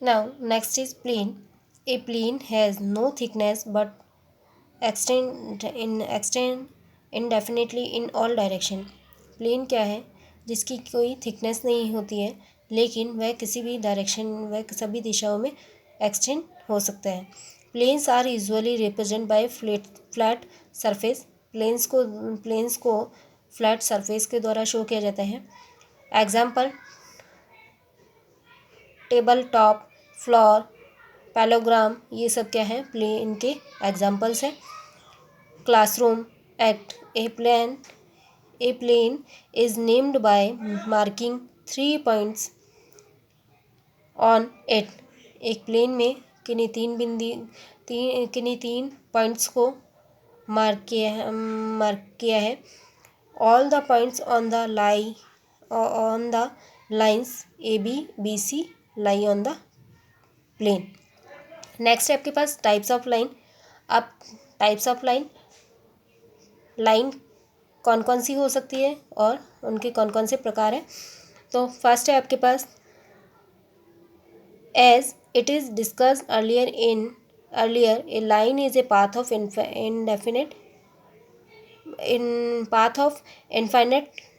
Now, next is plane. A plane has no thickness but extend indefinitely in all direction. Plane क्या है? जिसकी कोई thickness नहीं होती है, लेकिन वह किसी भी डायरेक्शन, वह सभी दिशाओं में एक्सटेंड हो सकता है. Planes are usually represent by flat surface. Planes को फ्लैट सरफेस के द्वारा शो किया जाता है. Example: table top, floor, parallelogram, ये सब क्या है? प्लेन के एग्जाम्पल्स हैं. Classroom act. A plane is named by marking 3 points on it. एक प्लेन में किन्हीं तीन पॉइंट्स को मार्क किया है. All the points on the lines ABC lie on the plane. Next है आपके पास टाइप्स ऑफ लाइन. अब टाइप्स ऑफ लाइन कौन कौन सी हो सकती है और उनके कौन कौन से प्रकार हैं. तो फर्स्ट है आपके पास, as it is discussed earlier a line is a path of infinite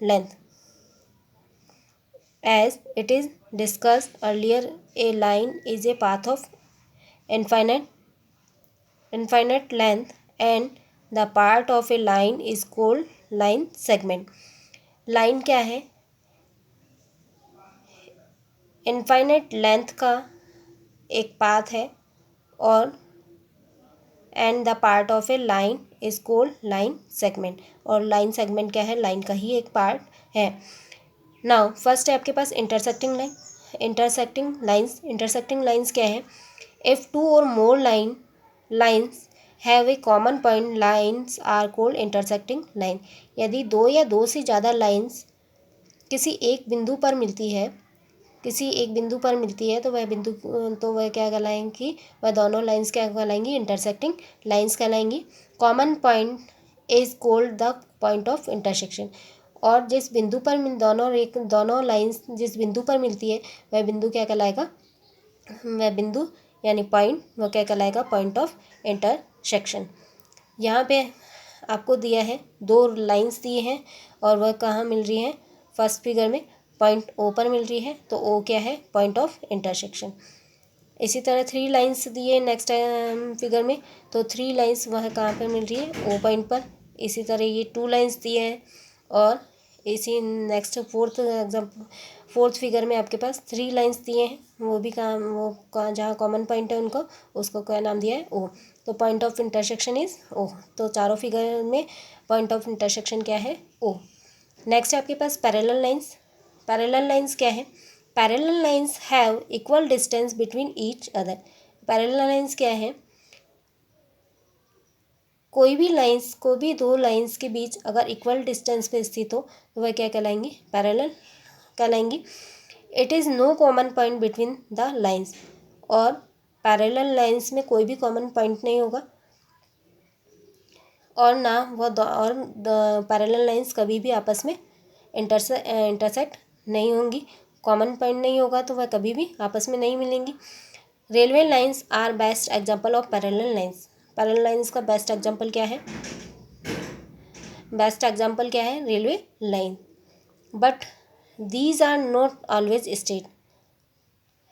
length. As it is discussed earlier a line is a path of infinite length and the part of a line is called line segment. Line क्या है? Infinite length का एक path है और and the part of A line is cold line segment. और line segment क्या है? Line का ही एक पार्ट है. नाउ फर्स्ट है आपके पास इंटरसेक्टिंग लाइन. इंटरसेक्टिंग लाइन्स क्या है? इफ टू और more lines have a common point, lines are called intersecting line. यदि दो या दो से ज़्यादा लाइन्स किसी एक बिंदु पर मिलती है तो वह क्या कहलाएंगी? वह दोनों लाइन्स क्या कहलाएंगी? इंटरसेक्टिंग लाइन्स कहलाएंगी. Common point is called the point of intersection. और जिस बिंदु पर दोनों लाइन्स जिस बिंदु पर मिलती है वह बिंदु क्या कहलाएगा? वह बिंदु यानी पॉइंट, वह क्या कहलाएगा? Point of intersection. यहाँ पे आपको दिया है दो लाइन्स दिए हैं और वह कहाँ मिल रही हैं? फर्स्ट फिगर में पॉइंट ओ पर मिल रही है, तो ओ क्या है? Point of intersection. इसी तरह 3 लाइन्स दिए नेक्स्ट फिगर में, तो 3 लाइन्स वह कहाँ पर मिल रही है? ओ पॉइंट पर. इसी तरह ये 2 लाइन्स दिए हैं और इसी नेक्स्ट फोर्थ फिगर में आपके पास 3 लाइन्स दिए हैं, वो जहाँ कॉमन पॉइंट है उनको, उसको क्या नाम दिया है? ओ. तो पॉइंट ऑफ इंटरसेक्शन इज ओ. तो चारों फिगर में पॉइंट ऑफ इंटरसेक्शन क्या है? ओ. नेक्स्ट है आपके पास पैरेलल लाइन्स. पैरेलल लाइन्स क्या है? Parallel lines have equal distance between each other. Parallel lines क्या है? कोई भी दो लाइन्स के बीच अगर इक्वल डिस्टेंस पे स्थित हो तो वह क्या कहलाएंगी? पैरेलल कहलाएंगी. It is no common point between the lines. और पैरेलल लाइन्स में कोई भी कॉमन पॉइंट नहीं होगा और ना और पैरेलल लाइन्स कभी भी आपस में इंटरसेक्ट नहीं होंगी. कॉमन पॉइंट नहीं होगा तो वह कभी भी आपस में नहीं मिलेंगी. Railway lines are best example of parallel lines. Parallel lines का बेस्ट एग्जाम्पल क्या है? Railway line. But these are not always straight.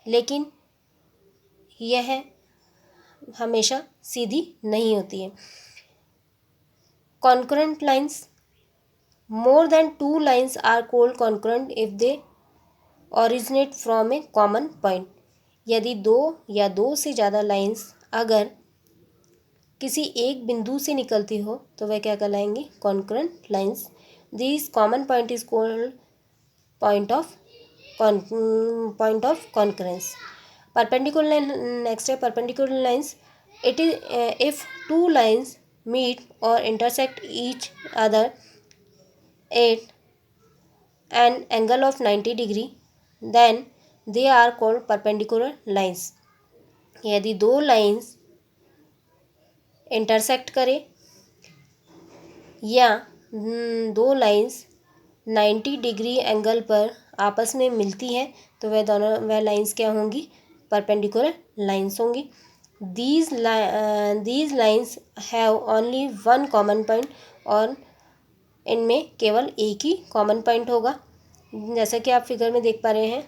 लेकिन यह हमेशा सीधी नहीं होती है. Concurrent lines. More than 2 lines are called concurrent if they originate from a common point. यदि दो या दो से ज़्यादा लाइन्स अगर किसी एक बिंदु से निकलती हो तो वह क्या कहलाएंगी? Concurrent lines. This common point is called point of concurrence. Perpendicular line. Next है perpendicular lines. It is if 2 lines meet और intersect each other at an angle of 90 degree then they are called perpendicular lines. यदि दो lines intersect करे या दो lines 90 degree angle पर आपस में मिलती हैं तो वह लाइन्स क्या होंगी? परपेंडिकुलर लाइंस होंगी। These lines have only one common point, और इनमें केवल एक ही कॉमन पॉइंट होगा। जैसा कि आप फिगर में देख पा रहे हैं,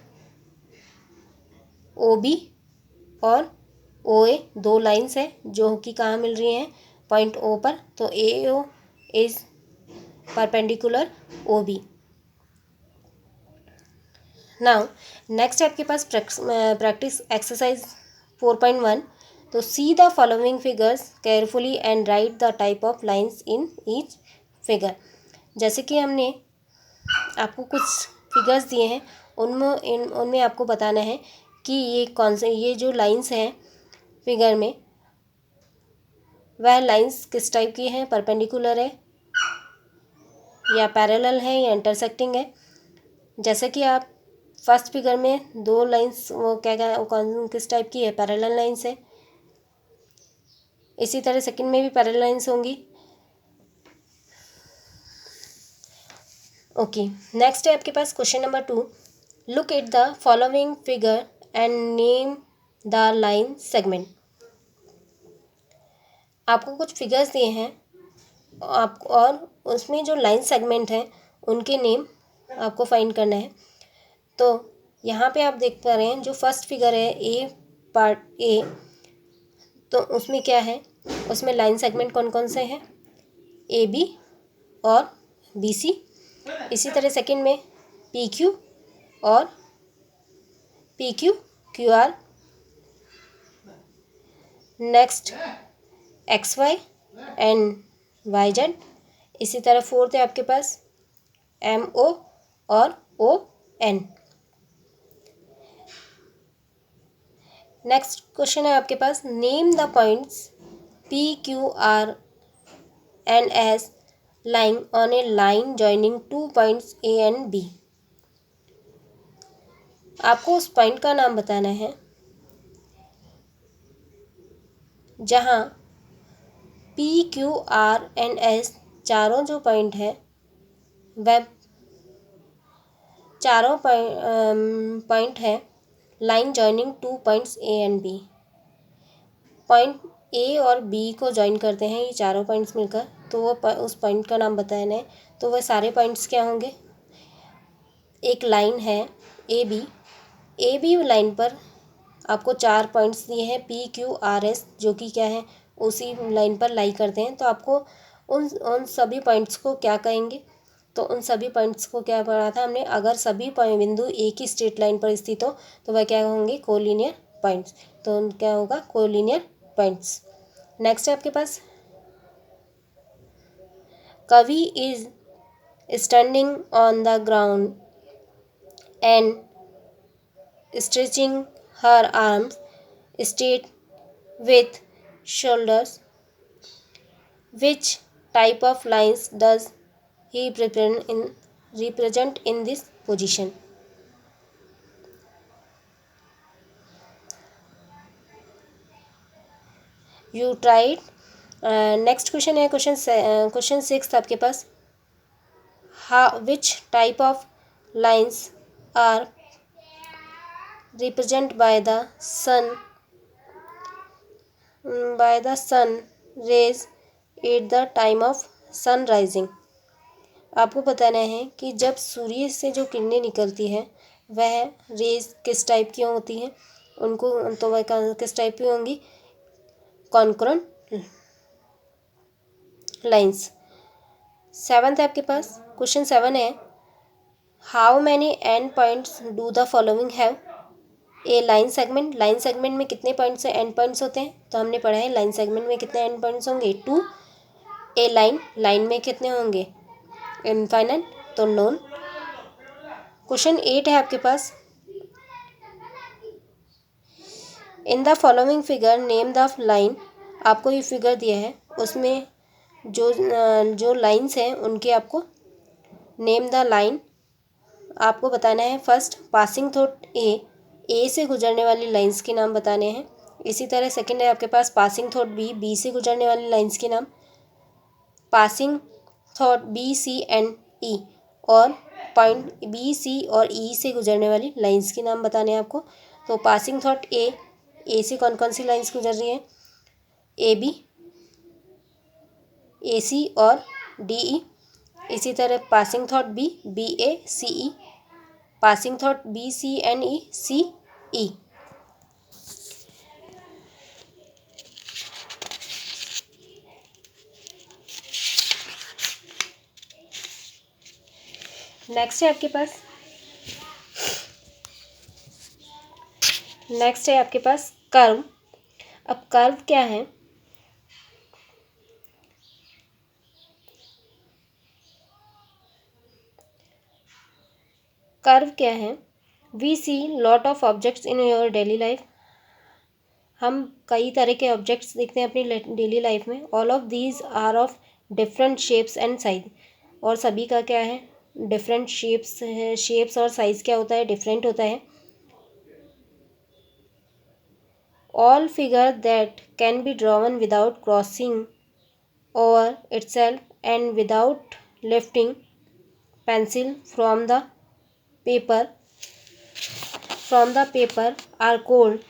ओ बी और ओ ए दो लाइंस है जो कि कहाँ मिल रही हैं, पॉइंट ओ पर। तो A O is perpendicular O B. Now next है आपके पास प्रैक्टिस एक्सरसाइज 4.1। तो see the following figures carefully and write the type of lines in each figure. जैसे कि हमने आपको कुछ फिगर्स दिए हैं, उनमें आपको बताना है कि ये जो लाइंस हैं फिगर में, वह लाइंस किस टाइप की हैं, परपेंडिकुलर है या पैरेलल है या इंटरसेक्टिंग है। जैसे कि आप फर्स्ट फिगर में दो लाइंस वो किस टाइप की है, पैरेलल लाइंस है। इसी तरह सेकंड में भी पैरेलल लाइंस होंगी। ओके, नेक्स्ट है आपके पास question number 2। Look at the following figure and name the line segment. आपको कुछ फिगर्स दिए हैं और उसमें जो लाइन सेगमेंट है उनके नेम आपको फाइंड करना है। तो यहाँ पे आप देख पा रहे हैं जो फर्स्ट फिगर है ए पार्ट ए, तो उसमें क्या है, उसमें लाइन सेगमेंट कौन कौन से हैं, ए बी और बी सी। इसी तरह सेकंड में पी क्यू और P Q Q R. Next X Y and Y Z. इसी तरह फोर्थ है आपके पास एम ओ और ओ एन। नेक्स्ट क्वेश्चन है आपके पास, name the points P Q R and S lying on a line joining two points A and B. आपको उस पॉइंट का नाम बताना है जहाँ P Q R and S चारों जो पॉइंट है वह चारों पॉइंट है line joining two points A and B. Point A और बी को जॉइन करते हैं ये चारों पॉइंट्स मिलकर, तो वो उस पॉइंट का नाम बताना है। तो वह सारे पॉइंट्स क्या होंगे, एक लाइन है ए बी लाइन पर आपको 4 पॉइंट्स दिए हैं पी क्यू आर एस, जो कि क्या है, उसी लाइन पर लाई करते हैं। तो आपको उन सभी पॉइंट्स को क्या कहेंगे, तो उन सभी पॉइंट्स को क्या पढ़ा था हमने, अगर सभी बिंदु एक ही स्ट्रेट लाइन पर स्थित हो तो वह क्या होंगे, कोलिनियर पॉइंट्स। तो क्या होगा, कोलिनियर पॉइंट्स। नेक्स्ट है आपके पास, कवि is standing on the ground and stretching her arms straight with shoulders. Which type of lines does he represent in this position? You tried. Next question है question 6 आपके पास, which type of lines are represented by the sun rays at the time of sun rising। आपको बताना है कि जब सूर्य से जो किरणें निकलती हैं वह रेज किस टाइप की होती हैं, उनको तो वह किस टाइप की होंगी, कॉन्करेंट लाइंस। 7th है आपके पास, क्वेश्चन 7 है, how many and points do the following have a line segment. Line segment में कितने पॉइंट्स एंड पॉइंट्स होते हैं, तो हमने पढ़ा है लाइन सेगमेंट में कितने एंड पॉइंट्स होंगे, 2। ए लाइन में कितने होंगे, इनफाइनाइट, तो नोन। क्वेश्चन 8 है आपके पास, in the following figure name the line. आपको ये फिगर दिया है, उसमें जो लाइंस हैं उनके आपको नेम द लाइन आपको बताना है। फर्स्ट पासिंग थ्रू ए से गुजरने वाली लाइंस के नाम बताने हैं। इसी तरह सेकंड है आपके पास पासिंग थ्रू बी से गुजरने वाली लाइंस के नाम, passing through B C and E, और पॉइंट बी, सी और ई से गुजरने वाली लाइंस के नाम बताने हैं आपको। तो पासिंग थॉट ए से कौन कौन सी लाइंस गुजर रही हैं? ए बी, ए सी और डी ई। इसी तरह passing through B A C E, passing through B C and E C E. Next है आपके पास कर्व। अब कर्व क्या है? कर्व क्या है? We see lot of objects in your daily life. हम कई तरह के ऑब्जेक्ट्स देखते हैं अपनी डेली लाइफ में। All of these are of different shapes and size. और सभी का क्या है? डिफरेंट शेप्स है। शेप्स और साइज क्या होता है? डिफरेंट होता है। All figure that can be drawn without crossing over itself and without lifting pencil from the paper are called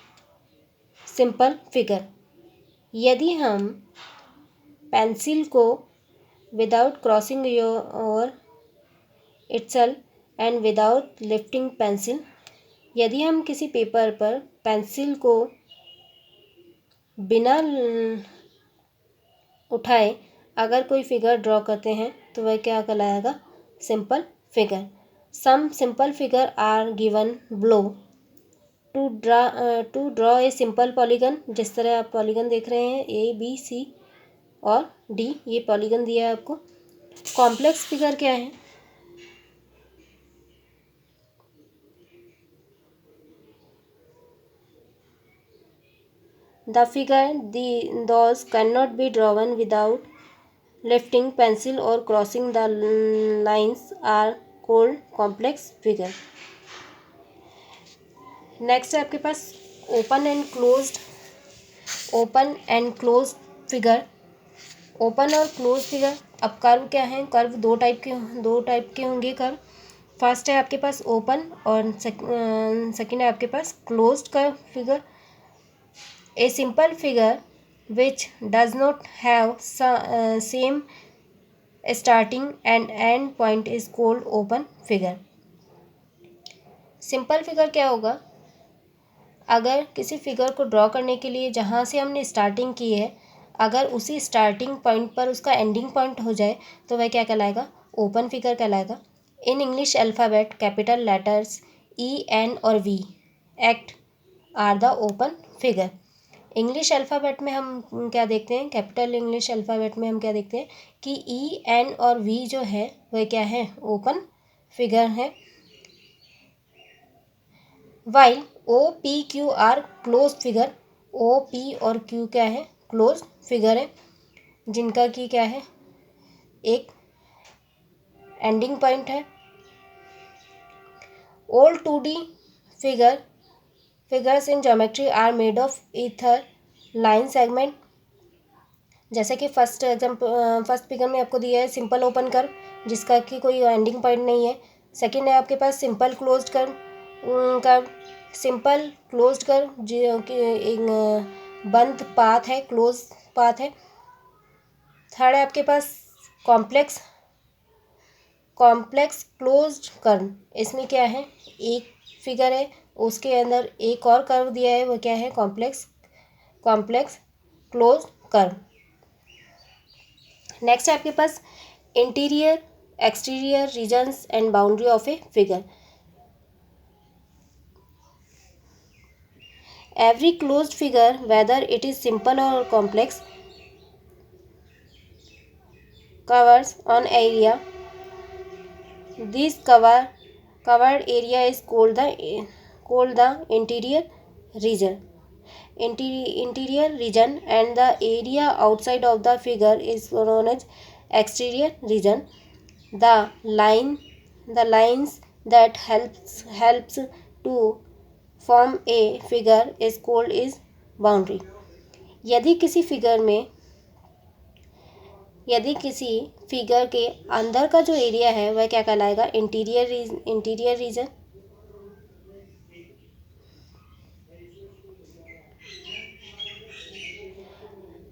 simple figure. यदि हम पेंसिल को without crossing over itself and without lifting pencil, यदि हम किसी paper पर pencil को बिना उठाए अगर कोई फिगर ड्रॉ करते हैं तो वह क्या कहलाएगा? Simple figure. Some simple figure are given below. To draw a simple polygon, जिस तरह आप पॉलीगन देख रहे हैं ए बी सी और डी, ये पॉलीगन दिया है आपको। कॉम्प्लेक्स फिगर क्या है? The figure those can not be drawn without lifting pencil और crossing the lines are called complex figure. Next है आपके पास open and closed figure. Open और क्लोज फिगर। अब कर्व क्या है? कर्व दो टाइप के होंगे कर्व। फर्स्ट है आपके पास ओपन और सेकंड है आपके पास closed curve figure. A simple figure which does not have same starting and end point is called open figure। Simple figure क्या होगा? अगर किसी फिगर को ड्रॉ करने के लिए जहाँ से हमने स्टार्टिंग की है, अगर उसी स्टार्टिंग पॉइंट पर उसका एंडिंग पॉइंट हो जाए तो वह क्या कहलाएगा? ओपन फिगर कहलाएगा। In English alphabet capital letters E N और V act are the open figure. English alphabet में हम क्या देखते हैं? कैपिटल इंग्लिश अल्फ़ाबेट में हम क्या देखते हैं कि ई एन और वी जो है वह क्या है? ओपन फिगर है। While O P Q R close figure. O P और क्यू क्या है? क्लोज फिगर है, जिनका की क्या है? एक एंडिंग पॉइंट है। All 2D figures in geometry are made of either line segment. जैसे कि फर्स्ट फिगर में आपको दिया है सिंपल ओपन कर्व, जिसका कि कोई एंडिंग पॉइंट नहीं है। सेकंड है आपके पास simple closed curve. Simple closed curve जो कि एक बंद पाथ है, क्लोज पाथ है। थर्ड है आपके पास कॉम्प्लेक्स क्लोज्ड कर्व। इसमें क्या है? एक फिगर है, उसके अंदर एक और कर्व दिया है, वो क्या है? Complex close curve. नेक्स्ट है आपके पास interior exterior regions and boundary of a figure. Every closed figure whether it is simple और complex covers on area. This covered area is called the interior region. Interior region and the area outside of the figure is known as exterior region. The lines that helps to form a figure is called is boundary. यदि किसी figure में यदि किसी figure के अंदर का जो area है वह क्या कहलाएगा, इंटीरियर रीजन।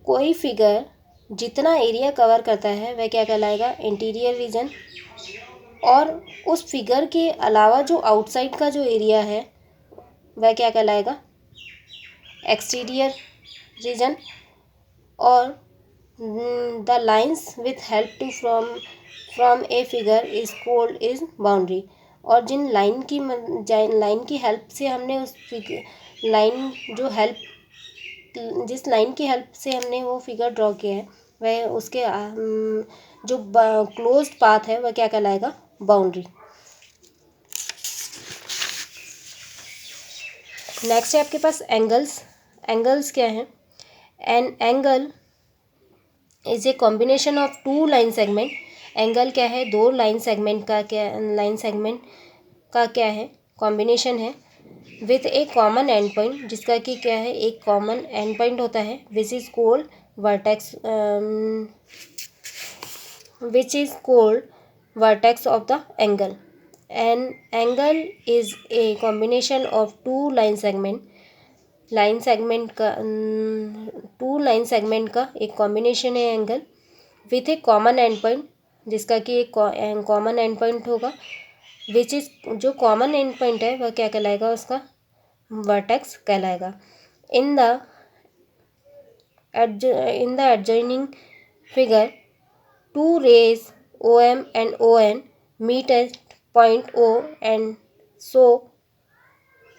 कोई फिगर जितना एरिया कवर करता है वह क्या कहलाएगा, इंटीरियर रीजन। और उस फिगर के अलावा जो आउटसाइड का जो एरिया है वह क्या कहलाएगा, एक्सटीरियर रीजन। और the lines with help to from a figure is called is boundary. और लाइन की हेल्प से हमने उस लाइन जो हेल्प जिस लाइन की हेल्प से हमने वो फिगर ड्रॉ किया है वह उसके जो क्लोज्ड पाथ है वह क्या कहलाएगा, बाउंड्री। नेक्स्ट है आपके पास एंगल्स। एंगल्स क्या है, an angle is a combination of two line segment. Angle क्या है, दो लाइन सेगमेंट का क्या है, कॉम्बिनेशन है। With a common end point, जिसका कि क्या है, एक कॉमन एंड पॉइंट होता है। Which is called vertex of the angle. An angle is a combination of two line segment two line segment का एक कॉम्बिनेशन है angle. With a common end point, जिसका कि एक कॉमन एंड पॉइंट होगा। Which is, जो common end point है वह क्या कहलाएगा, उसका वर्टेक्स कहलाएगा। In the adjoining figure, two rays OM and ON meet at point O and so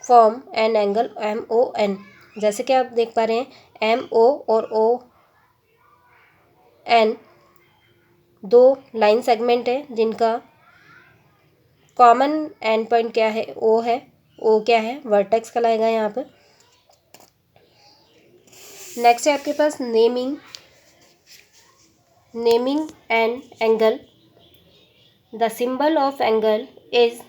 form an angle MON। जैसे कि आप देख पा रहे हैं MO और ON दो लाइन सेगमेंट है जिनका कॉमन एंड पॉइंट क्या है, O है। O क्या है, वर्टेक्स कहलाएगा यहाँ पर। नेक्स्ट है आपके पास naming and angle. The symbol of angle is,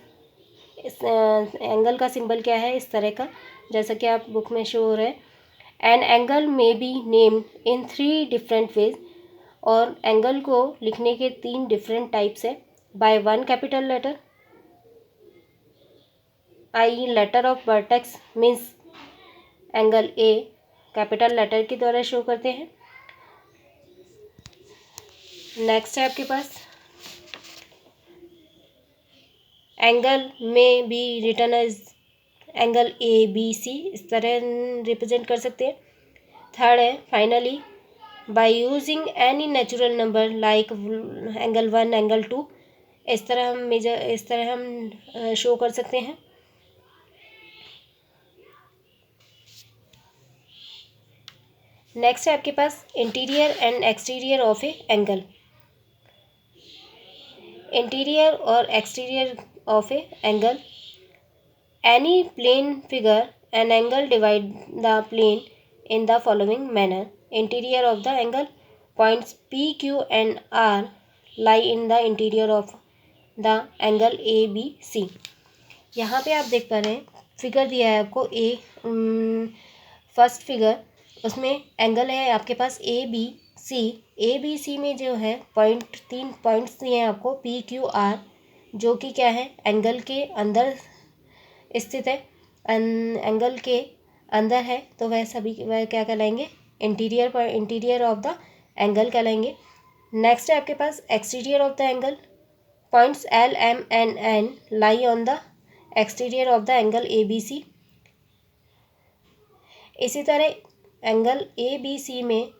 angle का सिंबल क्या है, इस तरह का, जैसा कि आप बुक में शो हो रहा है। An angle may be named in 3 different ways. और एंगल को लिखने के 3 डिफरेंट टाइप्स है। By 1 capital letter, I letter of vertex means angle a capital letter के द्वारा शो करते हैं। नेक्स्ट है आपके पास एंगल में B written as angle ABC, इस तरह रिप्रेजेंट कर सकते हैं। थर्ड है finally by using any natural number like angle 1, angle 2, इस तरह हम शो कर सकते हैं। नेक्स्ट है आपके पास interior and exterior of a angle. Interior और exterior of a angle, any plane figure an angle divide the plane in the following manner. Interior of the angle, points P, Q and R lie in the interior of the angle ABC। यहाँ पे आप देख पा रहे हैं figure दिया है आपको फर्स्ट फिगर, उसमें एंगल है आपके पास ABC में जो है पॉइंट 3 पॉइंट्स दिए हैं आपको P, Q, R, जो कि क्या है, एंगल के अंदर स्थित है। एंगल के अंदर है तो वह क्या कहलाएंगे, इंटीरियर ऑफ द एंगल कहलाएंगे। नेक्स्ट है आपके पास exterior of the angle, points L, M and N lie on the exterior of the angle ABC। इसी तरह एंगल ABC में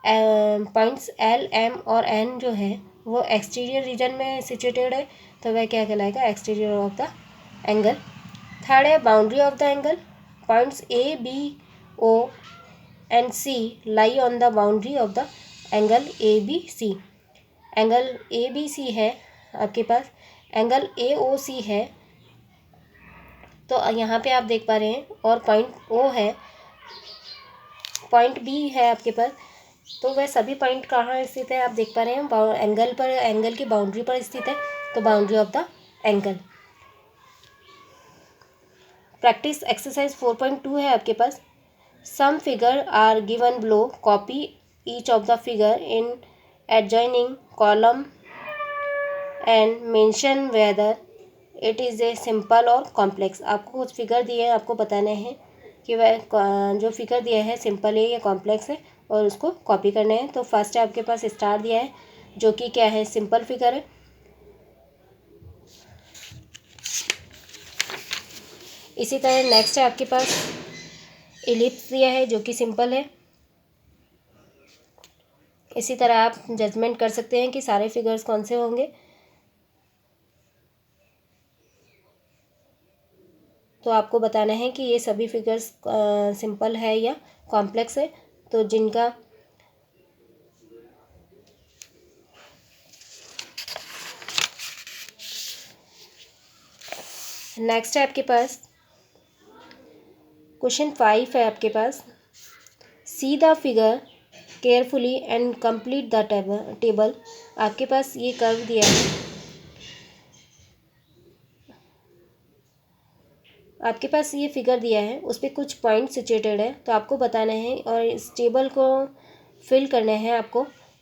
पॉइंट्स L, M और N जो है वो एक्सटीरियर रीजन में सिचुएटेड है, तो वह क्या कहलाएगा, exterior of the angle. Third है boundary of the angle, points A, B, O and C lie on the boundary of the angle ABC। Angle ABC है आपके पास, एंगल AOC है, तो यहाँ पे आप देख पा रहे हैं, और पॉइंट O है, पॉइंट B है आपके पास, तो वह सभी पॉइंट कहाँ स्थित है आप देख पा रहे हैं, एंगल पर, एंगल की बाउंड्री पर स्थित है, तो boundary of the angle. Practice exercise 4.2 है आपके पास। Some figure are given below, copy each of the figure in adjoining column and mention whether it is a simple or complex। आपको कुछ फिगर दिए हैं, आपको बताने हैं कि वह जो फिगर दिया है सिंपल है या कॉम्प्लेक्स है, और उसको कॉपी करना है। तो फर्स्ट आपके पास स्टार दिया है जो कि क्या है, सिंपल फिगर है। इसी तरह नेक्स्ट है आपके पास इलिप्स दिया है जो कि सिंपल है। इसी तरह आप जजमेंट कर सकते हैं कि सारे फिगर्स कौन से होंगे। तो आपको बताना है कि ये सभी फिगर्स सिंपल है या कॉम्प्लेक्स है। तो जिनका नेक्स्ट है आपके पास क्वेश्चन 5 है आपके पास। See the figure carefully and complete the table. आपके पास ये कर्व दिया है, आपके पास ये फिगर दिया है, उस पर कुछ पॉइंट सिचुएटेड है। तो आपको बताना है और इस टेबल को फिल करना है।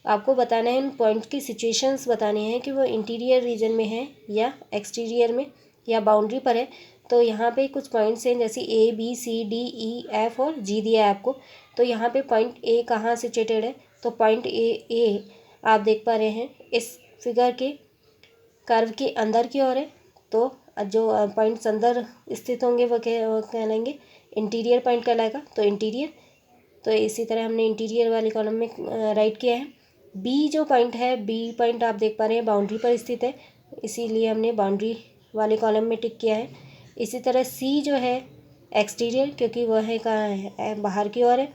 आपको बताना है, इन पॉइंट की सिचुएशंस बतानी है कि वो इंटीरियर रीजन में है या एक्सटीरियर में या बाउंड्री पर है। तो यहाँ पे कुछ पॉइंट्स हैं जैसे A B C D E F और जी दिया है आपको। तो यहाँ पे पॉइंट ए कहाँ सिचुएटेड है, तो पॉइंट ए आप देख पा रहे हैं इस फिगर के कर्व के अंदर की ओर है। तो जो पॉइंट्स अंदर स्थित होंगे वो कहलाएंगे इंटीरियर पॉइंट कहलाएगा। तो इंटीरियर, तो इसी तरह हमने इंटीरियर वाले कॉलम में राइट किया है। बी जो पॉइंट है, बी पॉइंट आप देख पा रहे हैं बाउंड्री पर स्थित है, इसीलिए हमने बाउंड्री वाले कॉलम में टिक किया है। इसी तरह सी जो है एक्सटीरियर, क्योंकि वह है कहाँ है, बाहर की ओर है।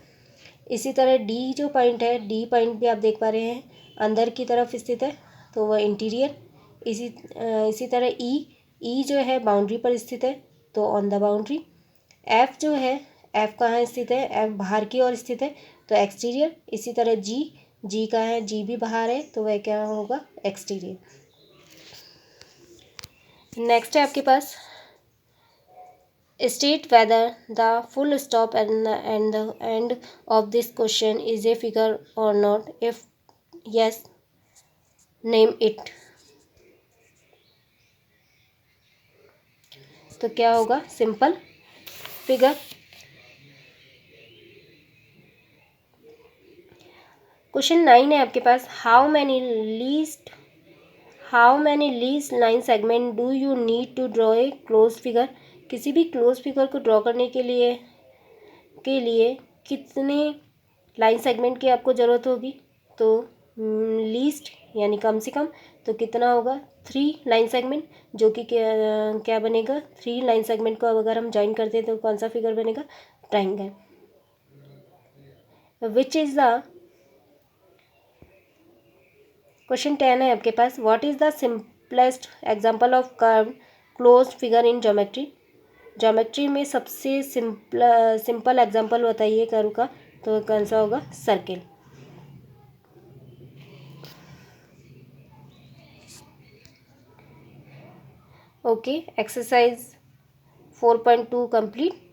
इसी तरह डी जो पॉइंट है, डी पॉइंट भी आप देख पा रहे हैं अंदर की तरफ स्थित है, तो वह इंटीरियर। इसी तरह ई जो है बाउंड्री पर स्थित है, तो ऑन द बाउंड्री। एफ जो है, एफ कहाँ स्थित है, एफ बाहर की ओर स्थित है, तो एक्सटीरियर। इसी तरह जी कहाँ है, जी भी बाहर है, तो वह क्या होगा, एक्सटीरियर। नेक्स्ट है आपके पास state whether the full stop and the end of this question is a figure और not. If yes, name it. तो क्या होगा, सिंपल फिगर। क्वेश्चन 9 है आपके पास। How many least line segment do you need to draw a close figure. किसी भी close figure को ड्रॉ करने के लिए कितने लाइन सेगमेंट की आपको ज़रूरत होगी। तो लीस्ट यानी कम से कम, तो कितना होगा, 3 लाइन सेगमेंट, जो कि क्या बनेगा, 3 लाइन सेगमेंट को अगर हम ज्वाइन करते हैं तो कौन सा फिगर बनेगा, triangle. Which is the question 10 है आपके पास। What is the simplest example of curve close figure in geometry में सबसे सिंपल एग्जांपल बताइए कर्व का। तो कौन सा होगा, सर्किल। Okay, exercise 4.2 complete.